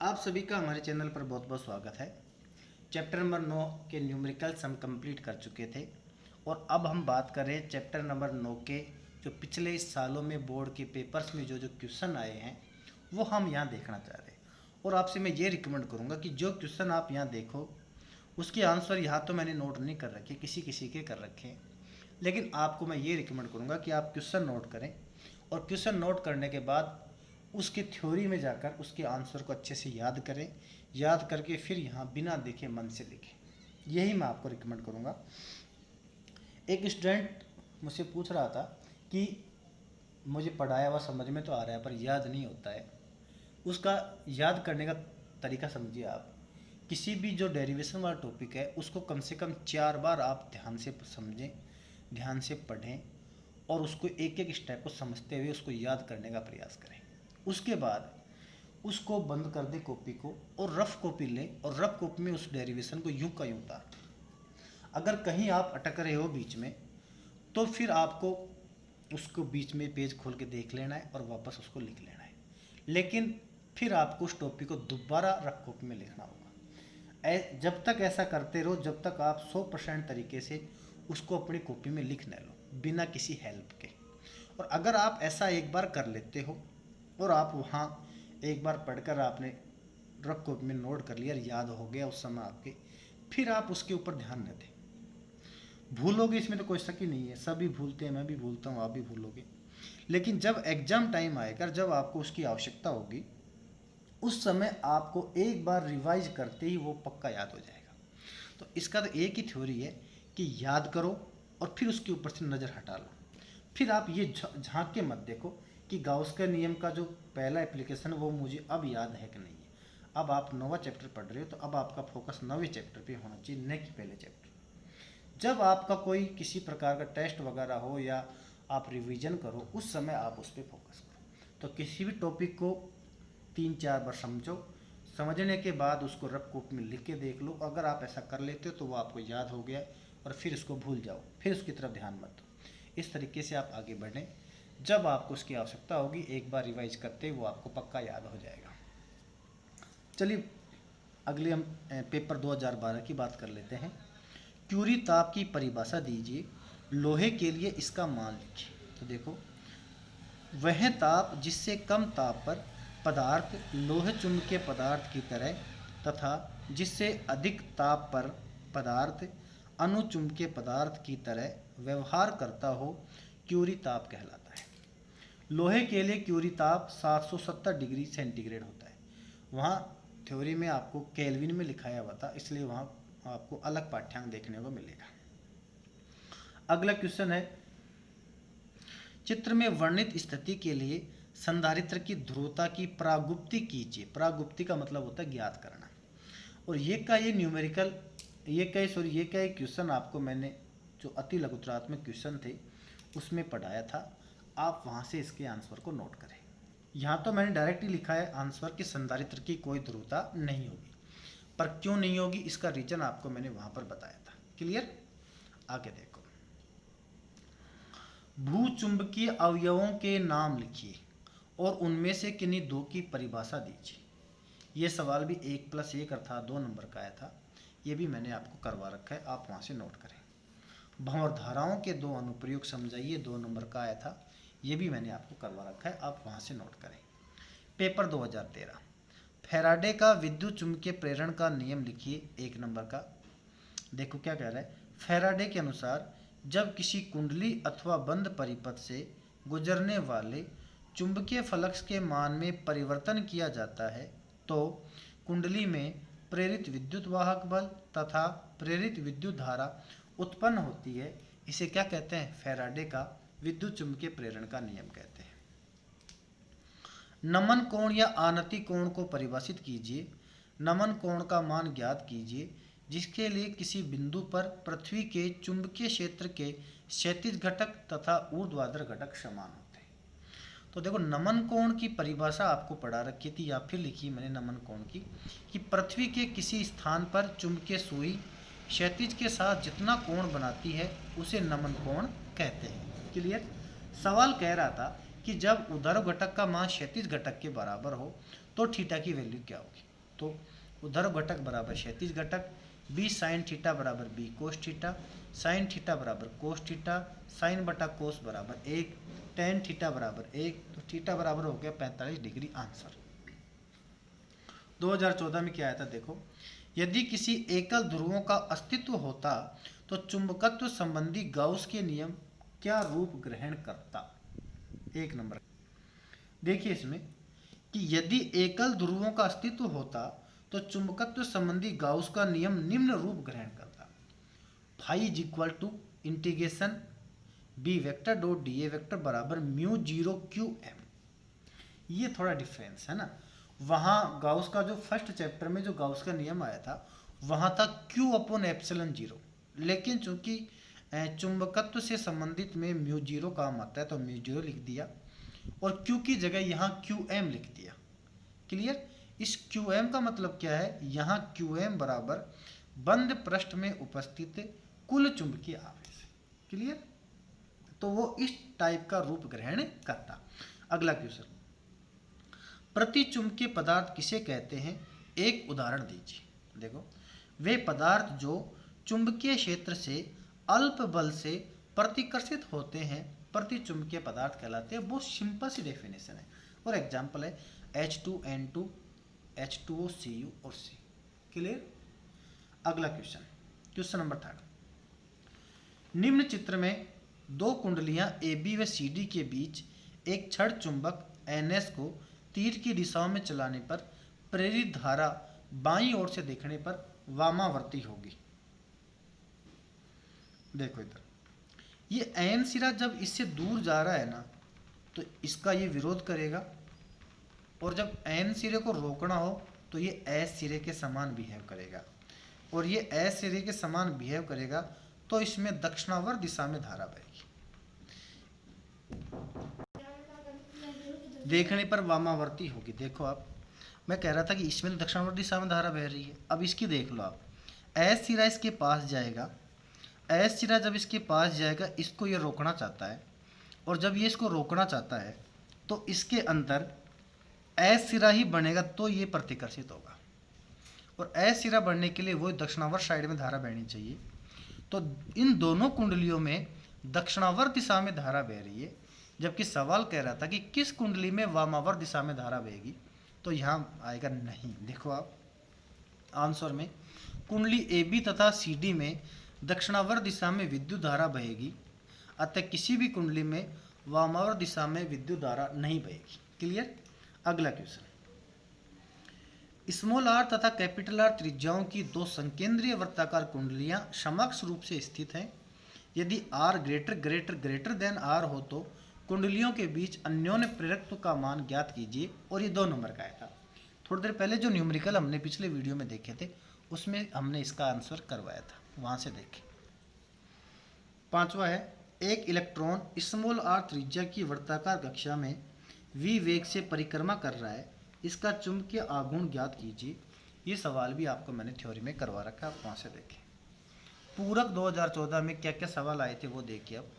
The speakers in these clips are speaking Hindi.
आप सभी का हमारे चैनल पर बहुत बहुत स्वागत है। चैप्टर नंबर 9 के न्यूमेरिकल्स हम कंप्लीट कर चुके थे और अब हम बात कर रहे हैं चैप्टर नंबर 9 के जो पिछले सालों में बोर्ड के पेपर्स में जो जो क्वेश्चन आए हैं वो हम यहाँ देखना चाह रहे हैं। और आपसे मैं ये रिकमेंड करूँगा कि जो क्वेश्चन आप यहाँ देखो उसके आंसर यहाँ तो मैंने नोट नहीं कर रखे, किसी किसी के कर रखे हैं, लेकिन आपको मैं ये रिकमेंड करूँगा कि आप क्वेश्चन नोट करें और क्वेश्चन नोट करने के बाद उसके थ्योरी में जाकर उसके आंसर को अच्छे से याद करें, याद करके फिर यहाँ बिना देखे मन से लिखें। यही मैं आपको रिकमेंड करूँगा। एक स्टूडेंट मुझसे पूछ रहा था कि मुझे पढ़ाया हुआ समझ में तो आ रहा है पर याद नहीं होता है। उसका याद करने का तरीका समझिए आप। किसी भी जो डेरिवेशन वाला टॉपिक है उसको कम से कम 4 बार आप ध्यान से समझें, ध्यान से पढ़ें और उसको एक एक स्टेप को समझते हुए उसको याद करने का प्रयास करें। उसके बाद उसको बंद कर दें कॉपी को और रफ कॉपी लें और रफ कॉपी में उस डेरिवेशन को यूं का यूं उतार दें। अगर कहीं आप अटक रहे हो बीच में तो फिर आपको उसको बीच में पेज खोल के देख लेना है और वापस उसको लिख लेना है, लेकिन फिर आपको उस टॉपिक को दोबारा रफ कॉपी में लिखना होगा। जब तक ऐसा करते रहो जब तक आप 100% तरीके से उसको अपनी कॉपी में लिख न लो बिना किसी हेल्प के। और अगर आप ऐसा एक बार कर लेते हो और आप वहाँ एक बार पढ़कर आपने रफ कॉपी में नोट कर लिया, याद हो गया उस समय आपके, फिर आप उसके ऊपर ध्यान न दें। भूलोगे इसमें तो कोई शक ही नहीं है, सभी भूलते हैं, मैं भी भूलता हूँ, आप भी भूलोगे, लेकिन जब एग्जाम टाइम आएगा, जब आपको उसकी आवश्यकता होगी, उस समय आपको एक बार रिवाइज करते ही वो पक्का याद हो जाएगा। तो इसका तो एक ही थ्योरी है कि याद करो और फिर उसके ऊपर से नज़र हटा लो। फिर आप ये झांक के मत देखो कि गाउस का नियम का जो पहला एप्लीकेशन है वो मुझे अब याद है कि नहीं है। अब आप 9वां चैप्टर पढ़ रहे हो तो अब आपका फोकस 9वें चैप्टर पे होना चाहिए, न कि पहले चैप्टर। जब आपका कोई किसी प्रकार का टेस्ट वगैरह हो या आप रिवीजन करो उस समय आप उस पर फोकस करो। तो किसी भी टॉपिक को 3-4 बार समझो, समझने के बाद उसको रफ कॉपी में लिख के देख लो। अगर आप ऐसा कर लेते हो तो वो आपको याद हो गया और फिर उसको भूल जाओ, फिर उसकी तरफ ध्यान मत दो। इस तरीके से आप आगे बढ़ें। जब आपको उसकी आवश्यकता होगी एक बार रिवाइज करते वो आपको पक्का याद हो जाएगा। चलिए अगले हम पेपर 2012 की बात कर लेते हैं। क्यूरी ताप की परिभाषा दीजिए, लोहे के लिए इसका मान लिखिए। तो देखो, वह ताप जिससे कम ताप पर पदार्थ लोह चुंबकीय पदार्थ की तरह तथा जिससे अधिक ताप पर पदार्थ अनुचुंबकीय पदार्थ की तरह व्यवहार करता हो, क्यूरी ताप कहलाता है। लोहे के लिए क्यूरी ताप 770 डिग्री सेंटीग्रेड होता है। वहाँ थ्योरी में आपको केल्विन में लिखाया हुआ था, इसलिए वहाँ आपको अलग पाठ्यांक देखने को मिलेगा। अगला क्वेश्चन है, चित्र में वर्णित स्थिति के लिए संधारित्र की ध्रुवता की प्रागुप्ति कीजिए। प्रागुप्ति का मतलब होता है ज्ञात करना। और ये न्यूमेरिकल ये क्वेश्चन आपको मैंने जो अति लघुत्रात्मक क्वेश्चन थे उसमें पढ़ाया था। आप वहाँ से इसके आंसर को नोट करें। यहाँ तो मैंने डायरेक्टली लिखा है आंसर कि संधारित्र की कोई ध्रुवता नहीं होगी, पर क्यों नहीं होगी इसका रीजन आपको मैंने वहाँ पर बताया था। क्लियर? आगे देखो, भूचुंबकीय अवयवों के नाम लिखिए और उनमें से किन्हीं दो की परिभाषा दीजिए। ये सवाल भी 1+1 अर्थात 2 नंबर का आया था। ये भी मैंने आपको करवा रखा है, आप वहाँ से नोट करें। भंवर धाराओं के 2 अनुप्रयोग समझाइए, 2 नंबर का आया था। ये भी मैंने आपको करवा रखा है, आप वहाँ से नोट करें। पेपर 2013, फैराडे का विद्युत चुंबकीय प्रेरण का नियम लिखिए, 1 नंबर का। देखो क्या कह रहा है, फैराडे के अनुसार जब किसी कुंडली अथवा बंद परिपथ से गुजरने वाले चुंबकीय फ्लक्स के मान में परिवर्तन किया जाता है तो कुंडली में प्रेरित विद्युत वाहक बल तथा प्रेरित विद्युत धारा उत्पन्न होती है। इसे क्या कहते हैं? फैराडे का विद्युत चुंबकीय प्रेरण का नियम कहते हैं। नमन कोण या आनति कोण को परिभाषित कीजिए। नमन कोण का मान ज्ञात कीजिए जिसके लिए किसी बिंदु पर पृथ्वी के चुंबकीय क्षेत्र के क्षैतिज घटक तथा ऊर्ध्वाधर घटक समान होते हैं। तो देखो, नमन कोण की परिभाषा आपको पढ़ा रखी थी या फिर लिखी मैंने नमन कोण की, कि पृथ्वी के किसी स्थान पर चुंबकीय सुई क्षैतिज के साथ जितना कोण बनाती है उसे नमन कोण कहते हैं। क्लियर? सवाल कह रहा था कि जब ऊर्ध्वाधर घटक का मान क्षैतिज घटक के बराबर हो तो थीटा की वैल्यू क्या होगी। तो ऊर्ध्व घटक बराबर क्षैतिज घटक, बी साइन थीटा बराबर B cos theta, sine theta बराबर कोस थीटा, साइन बटा कोस बराबर 1, टेन थीटा बराबर 1, तो थीटा बराबर हो गया 45 डिग्री आंसर। 2014 में क्या आया था देखो, यदि किसी एकल ध्रुवों का अस्तित्व होता तो चुंबकत्व संबंधी गाउस के नियम क्या रूप ग्रहण करता। 1 नंबर देखिए इसमें कि यदि एकल ध्रुवों का अस्तित्व होता तो चुंबकत्व संबंधी गाउस का नियम निम्न रूप ग्रहण करता। Phi is equal to integration B vector dot d A vector बराबर म्यू 0 क्यू एम। ये थोड़ा डिफरेंस है ना, वहाँ गाउस का जो फर्स्ट चैप्टर में जो गाउस का नियम आया था वहाँ था क्यू अपॉन एप्सिलॉन 0, लेकिन चूंकि चुंबकत्व से संबंधित में म्यू 0 काम आता है तो म्यू 0 लिख दिया और क्यू की जगह यहाँ क्यू एम लिख दिया। क्लियर। इस क्यू एम का मतलब क्या है, यहाँ क्यू एम बराबर बंद पृष्ठ में उपस्थित कुल चुंबकीय आवेश। क्लियर। तो वो इस टाइप का रूप ग्रहण करता। अगला क्वेश्चन, प्रति चुंबकीय पदार्थ किसे कहते हैं, एक उदाहरण दीजिए। देखो, वे पदार्थ जो चुंबकीय क्षेत्र से अल्प बल से प्रतिकर्षित होते हैं प्रति चुंबकीय पदार्थ कहलाते हैं। बहुत सिंपल सी डेफिनेशन है और एग्जांपल है H2N2, H2O Cu और C। क्लियर। अगला क्वेश्चन, क्वेश्चन नंबर 3, निम्न चित्र में दो कुंडलियां AB व CD के बीच एक छड़ चुंबक NS को तीर की दिशाओं में चलाने पर प्रेरित धारा बाईं ओर से देखने पर वामावर्ती होगी। देखो इधर, ये N सिरा जब इससे दूर जा रहा है ना तो इसका ये विरोध करेगा, और जब N सिरे को रोकना हो तो ये S सिरे के समान बिहेव करेगा, और ये S सिरे के समान बिहेव करेगा तो इसमें दक्षिणावर्त दिशा में धारा बहेगी। देखने पर वामावर्ती होगी। देखो आप, मैं कह रहा था कि इसमें तो दक्षिणावर्त दिशा में धारा बह रही है। अब इसकी देख लो आप, S सिरा इसके पास जाएगा, S सिरा जब इसके पास जाएगा इसको ये रोकना चाहता है, और जब ये इसको रोकना चाहता है तो इसके अंदर S सिरा ही बनेगा तो ये प्रतिकर्षित होगा, और S सिरा बढ़ने के लिए वो दक्षिणावर्त साइड में धारा बहनी चाहिए। तो इन दोनों कुंडलियों में दक्षिणावर्त दिशा में धारा बह रही है, जबकि सवाल कह रहा था कि किस कुंडली में वामावर्त दिशा में धारा बहेगी, तो यहाँ आएगा नहीं। देखो आप आंसर में कुंडली AB तथा CD में दक्षिणावर्त दिशा में विद्युत धारा बहेगी, अतः किसी भी कुंडली में वामावर्त दिशा में विद्युत धारा नहीं बहेगी। क्लियर। अगला क्वेश्चन, स्मॉल r तथा कैपिटल R त्रिज्याओं की दो संकेंद्रीय वृत्ताकार कुंडलियां समकक्ष रूप से स्थित हैं। यदि r ग्रेटर देन r हो तो कुंडलियों के बीच अन्योन्य प्रेरकत्व का मान ज्ञात कीजिए। और ये 2 नंबर का आया था। थोड़ी देर पहले जो न्यूमेरिकल हमने पिछले वीडियो में देखे थे उसमें हमने इसका आंसर करवाया था, वहां से देखें। 5वां है, एक इलेक्ट्रॉन स्मॉल r त्रिज्या की वृत्ताकार कक्षा में v वेग से परिक्रमा कर रहा है, इसका चुंबकीय आघूर्ण ज्ञात कीजिए। ये सवाल भी आपको मैंने थ्योरी में करवा रखा है, आप वहाँ से देखें। पूरक 2014 में क्या क्या सवाल आए थे वो देखिए। अब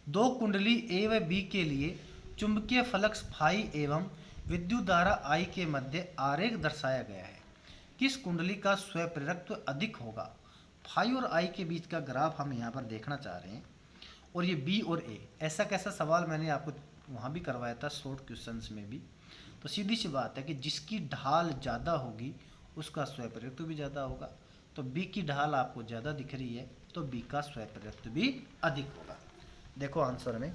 दो कुंडली A व B के लिए चुंबकीय फ्लक्स फाई एवं विद्युत धारा I के मध्य आरेख दर्शाया गया है। किस कुंडली का स्वप्रेरकत्व अधिक होगा। फाई और I के बीच का ग्राफ हम यहाँ पर देखना चाह रहे हैं, और ये B और A, ऐसा कैसा सवाल मैंने आपको वहाँ भी करवाया था शॉर्ट क्वेश्चंस में भी। तो सीधी सी बात है कि जिसकी ढाल ज़्यादा होगी उसका स्वप्रेरकत्व भी ज़्यादा होगा। तो B की ढाल आपको ज़्यादा दिख रही है तो B का स्वप्रेरकत्व भी अधिक होगा। देखो आंसर में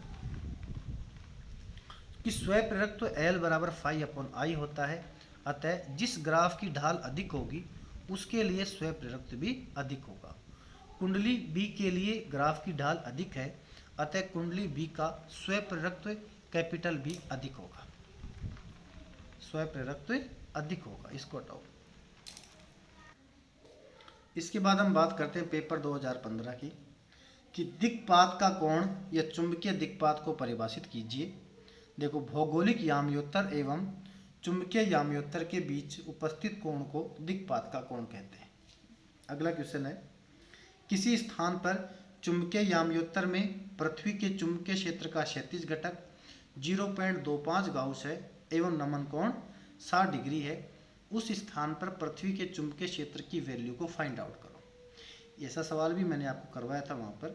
कि स्वप्रेरकत्व L बराबर फाई अपॉन I होता है, अतः जिस ग्राफ की ढाल अधिक होगी उसके लिए स्वप्रेरकत्व भी अधिक होगा। कुंडली B के लिए ग्राफ की ढाल अधिक है, अतः कुंडली B का स्वप्रेरकत्व कैपिटल B अधिक होगा। स्वप्रेरकत्व अधिक होगा, इसको हटाओ। इसके बाद हम बात करते हैं पेपर 2015 की, कि दिक्पात का कोण या चुंबकीय दिक्पात को परिभाषित कीजिए। देखो, भौगोलिक याम्योत्तर एवं चुंबकीय याम्योत्तर के बीच उपस्थित कोण को दिक्पात का कोण कहते हैं। अगला क्वेश्चन है, किसी स्थान पर चुंबकीय याम्योत्तर में पृथ्वी के चुंबकीय क्षेत्र का क्षैतिज घटक 0.25 गाउस है एवं नमन कोण 60 डिग्री है। उस स्थान पर पृथ्वी के चुंबकीय क्षेत्र की वैल्यू को फाइंड आउट करो। ऐसा सवाल भी मैंने आपको करवाया था वहाँ पर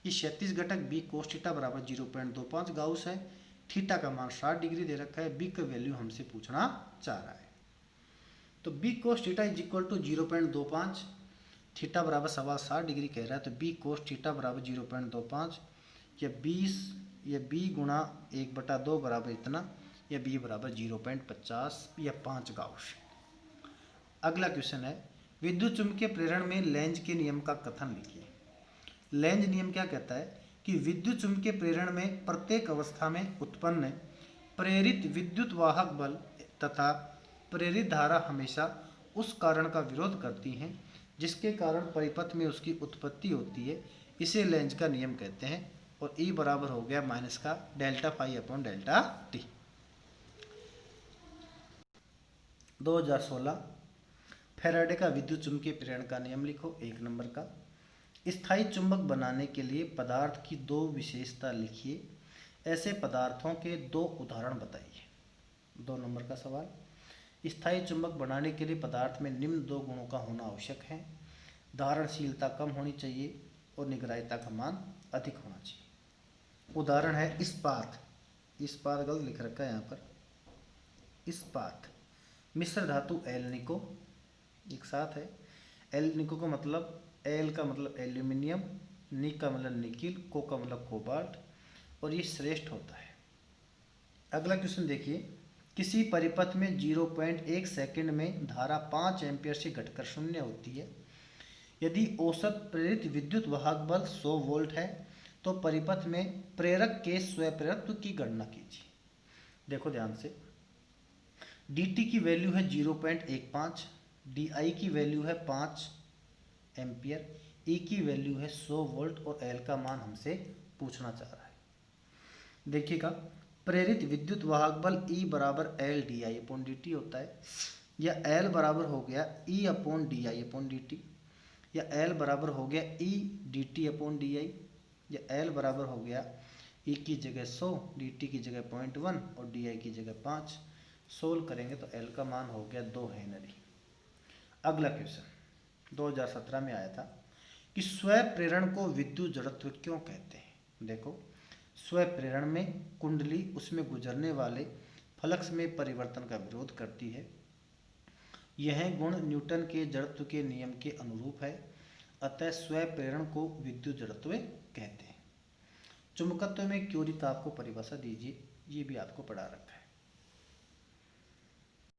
कि क्षैतिज घटक बी कोस थीटा बराबर 0.25 गाउस है, थीटा का मान 60 डिग्री दे रखा है, बी का वैल्यू हमसे पूछना चाह रहा है। तो B cos theta is equal to 0.25, theta बराबर सवाल 60 डिग्री कह रहा है, तो बी कोस थीटा बराबर 0.25 या 20 या बी गुणा 1/2 बराबर इतना, या बी बराबर 0.50 या 5 गाउस। अगला क्वेश्चन है विद्युत चुम्बकीय प्रेरण में लेंज के नियम का कथन लिखिए। लेंज नियम क्या कहता है कि विद्युत चुम्बकीय प्रेरण में प्रत्येक अवस्था में उत्पन्न प्रेरित विद्युत वाहक बल तथा प्रेरित धारा हमेशा उस कारण का विरोध करती हैं जिसके कारण परिपथ में उसकी उत्पत्ति होती है, इसे लेंज का नियम कहते हैं। और E बराबर हो गया माइनस का delta phi upon delta t. 2016 Faraday का विद्युत चुम्बकीय प्रेरण का नियम लिखो। 1 नंबर का स्थायी चुंबक बनाने के लिए पदार्थ की 2 विशेषता लिखिए। ऐसे पदार्थों के 2 उदाहरण बताइए। 2 नंबर का सवाल, स्थायी चुंबक बनाने के लिए पदार्थ में निम्न 2 गुणों का होना आवश्यक है। धारणशीलता कम होनी चाहिए और निग्राहिता का मान अधिक होना चाहिए। उदाहरण है इस्पात। इस्पात गलत लिख रखा है यहाँ पर, इस्पात। मिश्र धातु एल्निको एक साथ है। एल्निको का मतलब, एल का मतलब एल्यूमिनियम, नी का मतलब निकिल, को का मतलब कोबाल्ट, और ये श्रेष्ठ होता है। अगला क्वेश्चन देखिए, किसी परिपथ में 0.1 सेकंड में धारा 5 एम्पियर से घटकर 0 होती है। यदि औसत प्रेरित विद्युत वाहक बल 100 वोल्ट है तो परिपथ में प्रेरक के स्वप्रेरकत्व की गणना कीजिए। देखो ध्यान से, dt की वैल्यू है 0.15, di की वैल्यू है 5 एम्पियर, E की वैल्यू है 100 वोल्ट और L का मान हमसे पूछना चाह रहा है। देखिएगा, प्रेरित विद्युत वाहक बल E बराबर L di अपॉन dt होता है, या L बराबर हो गया E upon di upon dt, या L बराबर हो गया E dt अपॉन di, या L बराबर हो गया E की जगह 100, dt की जगह 0.1 और di की जगह 5। सोल्व करेंगे तो L का मान हो गया 2 हेनरी। अगला क्वेश्चन 2017 में आया था कि स्वप्रेरण को विद्युत जड़त्व क्यों कहते हैं। देखो, स्वप्रेरण में कुंडली उसमें गुजरने वाले फ्लक्स में परिवर्तन का विरोध करती है। यह गुण न्यूटन के जड़त्व के नियम के अनुरूप है, अतः स्वप्रेरण को विद्युत जड़त्व कहते हैं। चुंबकत्व में क्यूरी ताप को परिभाषा दीजिए, ये भी आपको पढ़ा रखा है।